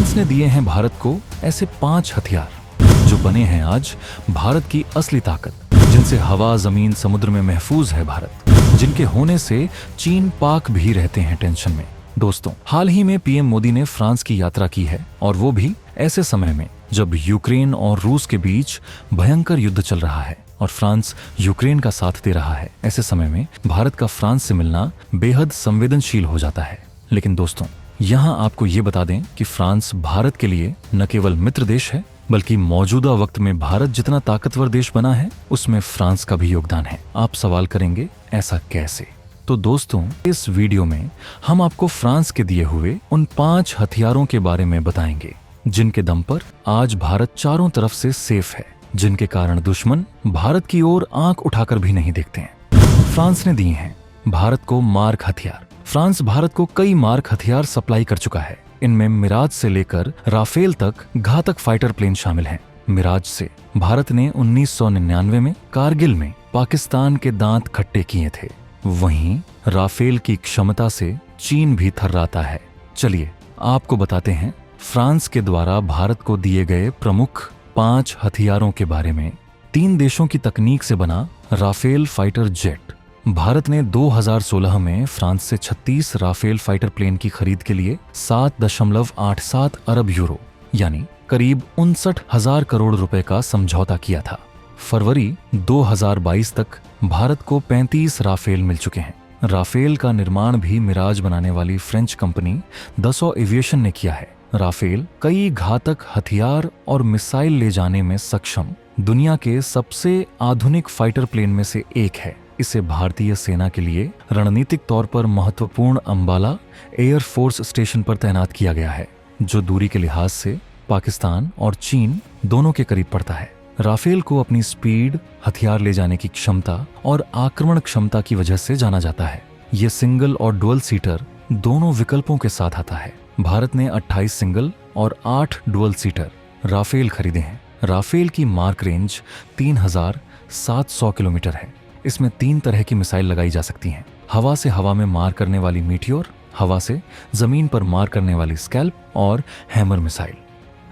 France ने दिए हैं भारत को ऐसे 5 हथियार जो बने हैं आज भारत की असली ताकत, जिनसे हवा, जमीन, समुद्र में महफूज है भारत, जिनके होने से चीन, पाक भी रहते हैं टेंशन में। दोस्तों, हाल ही में पीएम मोदी ने फ्रांस की यात्रा की है, और वो भी ऐसे समय में जब यूक्रेन और रूस के बीच भयंकर युद्ध चल रहा है और फ्रांस यूक्रेन का साथ दे रहा है। ऐसे समय में भारत का फ्रांस से मिलना बेहद संवेदनशील हो जाता है। लेकिन दोस्तों, यहाँ आपको ये बता दें कि फ्रांस भारत के लिए न केवल मित्र देश है, बल्कि मौजूदा वक्त में भारत जितना ताकतवर देश बना है, उसमें फ्रांस का भी योगदान है। आप सवाल करेंगे, ऐसा कैसे? तो दोस्तों, इस वीडियो में हम आपको फ्रांस के दिए हुए उन 5 हथियारों के बारे में बताएंगे, जिनके दम पर आज भारत चारों तरफ से सेफ है, जिनके कारण दुश्मन भारत की ओर आंख उठाकर भी नहीं देखते हैं। फ्रांस ने दिए हैं भारत को मार्क हथियार। फ्रांस भारत को कई मार्क हथियार सप्लाई कर चुका है। इनमें मिराज से लेकर राफेल तक घातक फाइटर प्लेन शामिल हैं। मिराज से भारत ने 1999 में कारगिल में पाकिस्तान के दांत खट्टे किए थे। वहीं राफेल की क्षमता से चीन भी थर्राता है। चलिए आपको बताते हैं फ्रांस के द्वारा भारत को दिए गए प्रमुख 5 हथियारों के बारे में। 3 देशों की तकनीक से बना राफेल फाइटर जेट। भारत ने 2016 में फ्रांस से 36 राफेल फाइटर प्लेन की खरीद के लिए 7.87 अरब यूरो यानी करीब 59,000 करोड़ रुपए का समझौता किया था। फरवरी 2022 तक भारत को 35 राफेल मिल चुके हैं। राफेल का निर्माण भी मिराज बनाने वाली फ्रेंच कंपनी दसॉ एविएशन ने किया है। राफेल कई घातक हथियार और मिसाइल ले जाने में सक्षम दुनिया के सबसे आधुनिक फाइटर प्लेन में से एक है। इसे भारतीय सेना के लिए रणनीतिक तौर पर महत्वपूर्ण अंबाला एयर फोर्स स्टेशन पर तैनात किया गया है, जो दूरी के लिहाज से पाकिस्तान और चीन दोनों के करीब पड़ता है। राफेल को अपनी स्पीड, हथियार ले जाने की क्षमता और आक्रमण क्षमता की वजह से जाना जाता है। ये सिंगल और डुअल सीटर दोनों विकल्पों के साथ आता है। भारत ने 28 सिंगल और 8 डुअल सीटर राफेल खरीदे हैं। राफेल की मार्क रेंज 3700 किलोमीटर है। इसमें 3 तरह की मिसाइल लगाई जा सकती हैं। हवा से हवा में मार करने वाली मीटियोर, हवा से जमीन पर मार करने वाली स्कैल्प और हैमर मिसाइल।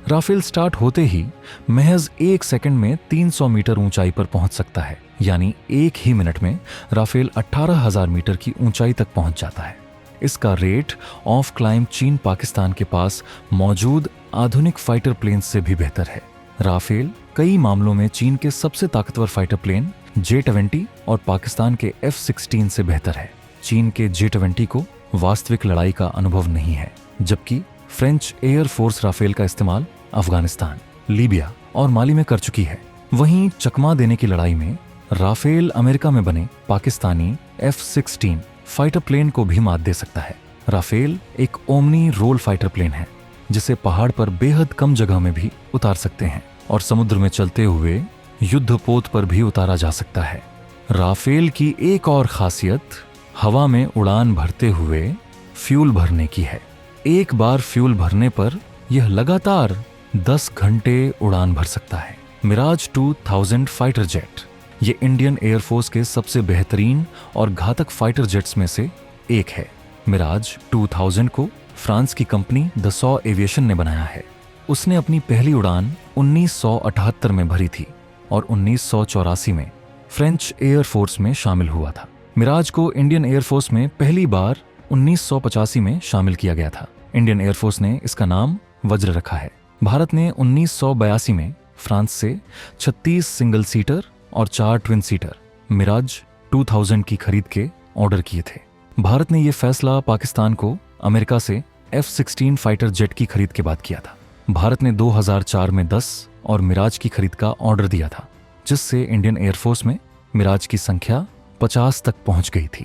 राफेल स्टार्ट होते ही महज 1 सेकंड में 300 मीटर ऊंचाई पर पहुंच सकता है, यानी 1 ही मिनट में राफेल 18,000 मीटर की ऊंचाई तक पहुंच जाता है। इसका रेट ऑफ क्लाइंब चीन, पाकिस्तान के पास मौजूद आधुनिक फाइटर प्लेन से भी बेहतर है। राफेल कई मामलों में चीन के सबसे ताकतवर फाइटर प्लेन J-20 और पाकिस्तान के F-16 से बेहतर है। चीन के J-20 को वास्तविक लड़ाई का अनुभव नहीं है, जबकि फ्रेंच एयर फोर्स राफेल का इस्तेमाल अफगानिस्तान, लीबिया और माली में कर चुकी है। वहीं चकमा देने की लड़ाई में राफेल अमेरिका में बने पाकिस्तानी F-16 फाइटर प्लेन को भी मात दे सकता है। राफेल एक ओमनी रोल फाइटर प्लेन है, जिसे पहाड़ पर बेहद कम जगह में भी उतार सकते हैं और समुद्र में चलते हुए युद्धपोत पर भी उतारा जा सकता है। राफेल की एक और खासियत हवा में उड़ान भरते हुए फ्यूल भरने की है। एक बार फ्यूल भरने पर यह लगातार 10 घंटे उड़ान भर सकता है। मिराज 2000 फाइटर जेट ये इंडियन एयरफोर्स के सबसे बेहतरीन और घातक फाइटर जेट्स में से एक है। मिराज 2000 को फ्रांस की कंपनी दसॉ एविएशन ने बनाया है। उसने अपनी पहली उड़ान 1978 में भरी थी और 1984 में फ्रेंच एयरफोर्स में शामिल हुआ था। मिराज को इंडियन एयरफोर्स में पहली बार 1985 में शामिल किया गया था। इंडियन एयरफोर्स ने इसका नाम वज्र रखा है। भारत ने 1982 में फ्रांस से 36 सिंगल सीटर और 4 ट्विन सीटर मिराज 2000 की खरीद के ऑर्डर किए थे। भारत ने यह फैसला पाकिस्तान को अमेरिका से F-16 फाइटर जेट की खरीद के बाद किया था। भारत ने 2004 में 10 और मिराज की खरीद का ऑर्डर दिया था, जिससे इंडियन एयरफोर्स में मिराज की संख्या 50 तक पहुंच गई थी।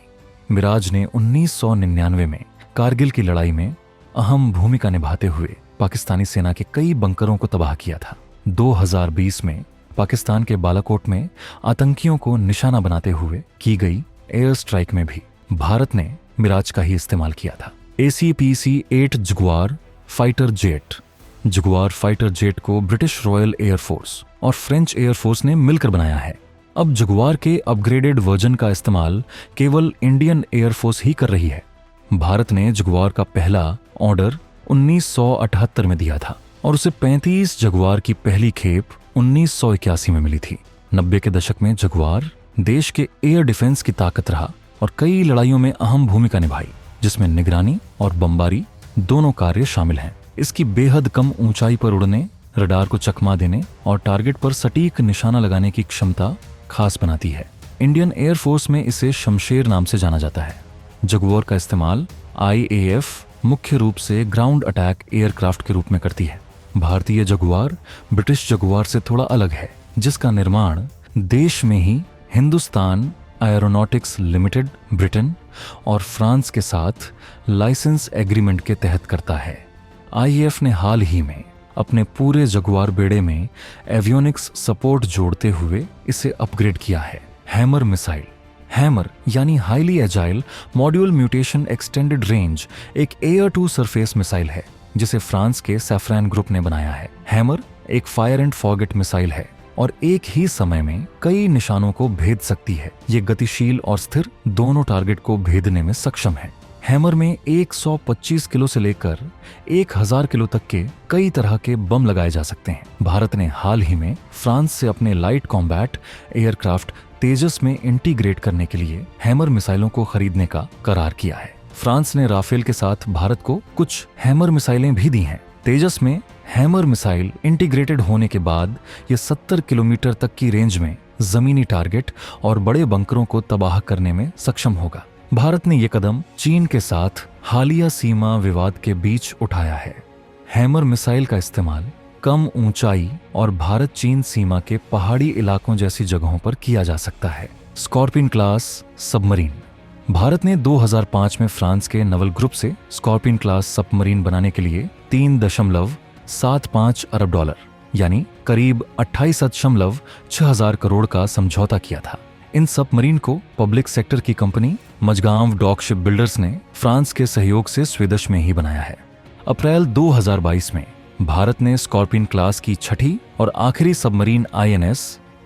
मिराज ने 1999 में कारगिल की लड़ाई में अहम भूमिका निभाते हुए पाकिस्तानी सेना के कई बंकरों को तबाह किया था। 2020 में पाकिस्तान के बालाकोट में आतंकियों को निशाना बनाते हुए की गई एयर स्ट्राइक में भी भारत ने मिराज का ही इस्तेमाल किया था। ACPC-8 Jaguar fighter jet. Jaguar fighter jet को ब्रिटिश रॉयल एयरफोर्स और फ्रेंच एयरफोर्स ने मिलकर बनाया है। अब जगुआर के अपग्रेडेड वर्जन का इस्तेमाल केवल इंडियन एयरफोर्स ही कर रही है। भारत ने जगुआर का पहला ऑर्डर 1978 में दिया था और उसे 35 जगुआर की पहली खेप 1981 में मिली थी। 90 के दशक में जगुआर देश के एयर डिफेंस की ताकत रहा और कई लड़ाइयों में अहम भूमिका निभाई, जिसमें निगरानी और बमबारी दोनों कार्य शामिल हैं। इसकी बेहद कम ऊंचाई पर उड़ने, रडार को चकमा देने और टारगेट पर सटीक निशाना लगाने की क्षमता खास बनाती है। इंडियन एयरफोर्स में इसे शमशेर नाम से जाना जाता है। जगुआर का इस्तेमाल IAF मुख्य रूप से ग्राउंड अटैक एयरक्राफ्ट के रूप में करती है। भारतीय जगुआर ब्रिटिश जगुआर से थोड़ा अलग है, जिसका निर्माण देश में ही हिंदुस्तान एरोनॉटिक्स लिमिटेड ब्रिटेन और फ्रांस के साथ लाइसेंस एग्रीमेंट के तहत करता है। IAF ने हाल ही में अपने पूरे जगुआर बेड़े में एवियोनिक्स सपोर्ट जोड़ते हुए इसे अपग्रेड किया है। Hammer missile. हैमर यानी highly agile module mutation extended range एक एयर टू सरफेस मिसाइल है, जिसे फ्रांस के सैफ्रैन ग्रुप ने बनाया है। हैमर एक फायर एंड फॉरगेट मिसाइल है और एक ही समय में कई निशानों को भेद सकती है। ये गतिशील और स्थिर दोनों टारगेट को भेदने में सक्षम है। हैमर में 125 किलो से लेकर 1000 किलो तक के कई तरह के बम लगाए जा सकते हैं। भारत ने हाल ही में फ्रांस से अपने लाइट कॉम्बैट एयरक्राफ्ट तेजस में इंटीग्रेट करने के लिए हैमर मिसाइलों को खरीदने का करार किया है। फ्रांस ने राफेल के साथ भारत को कुछ हैमर मिसाइलें भी दी हैं। तेजस में हैमर मिसाइल इंटीग्रेटेड होने के बाद ये 70 किलोमीटर तक की रेंज में जमीनी टारगेट और बड़े बंकरों को तबाह करने में सक्षम होगा। भारत ने ये कदम चीन के साथ हालिया सीमा विवाद के बीच उठाया है। हैमर मिसाइल का इस्तेमाल कम ऊंचाई और भारत चीन सीमा के पहाड़ी इलाकों जैसी जगहों पर किया जा सकता है। Scorpion class submarine. भारत ने 2005 में फ्रांस के नवल ग्रुप से स्कॉर्पियन क्लास सबमरीन बनाने के लिए $3.75 अरब यानी करीब 28.6 करोड़ का समझौता किया था। इन सबमरीन को पब्लिक सेक्टर की company Mazagon dock ship builders ने फ्रांस के सहयोग से स्वीडिश में ही बनाया है। अप्रैल 2022 में भारत ने स्कॉर्पियन क्लास की छठी और आखिरी सबमरीन INS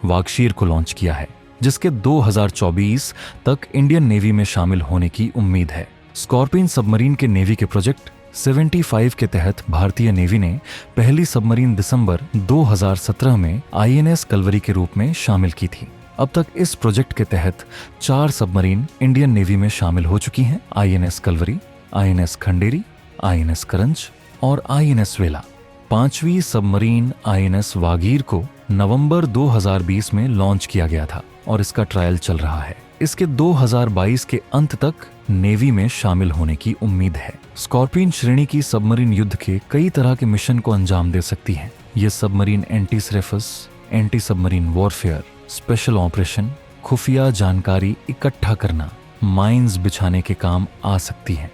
वागशीर को लॉन्च किया है, जिसके 2024 तक इंडियन नेवी में शामिल होने की उम्मीद है। स्कॉर्पियन सबमरीन के नेवी के प्रोजेक्ट 75 के तहत भारतीय नेवी ने पहली सबमरीन दिसंबर 2017 में INS कलवरी के रूप में शामिल की थी। अब तक इस प्रोजेक्ट के तहत 4 सबमरीन इंडियन नेवी में शामिल हो चुकी हैं। INS Kalvari, INS Khanderi, INS करंज और INS वेला। 5वीं सबमरीन INS वागीर को नवंबर 2020 में लॉन्च किया गया था और इसका ट्रायल चल रहा है। इसके 2022 के अंत तक नेवी में शामिल होने की उम्मीद है। स्कॉर्पियन श्रेणी की सबमरीन युद्ध के कई तरह के मिशन को अंजाम दे सकती है। ये submarine anti surface, anti submarine warfare, special operation, खुफिया जानकारी इकट्ठा करना, माइंस बिछाने के काम आ सकती हैं।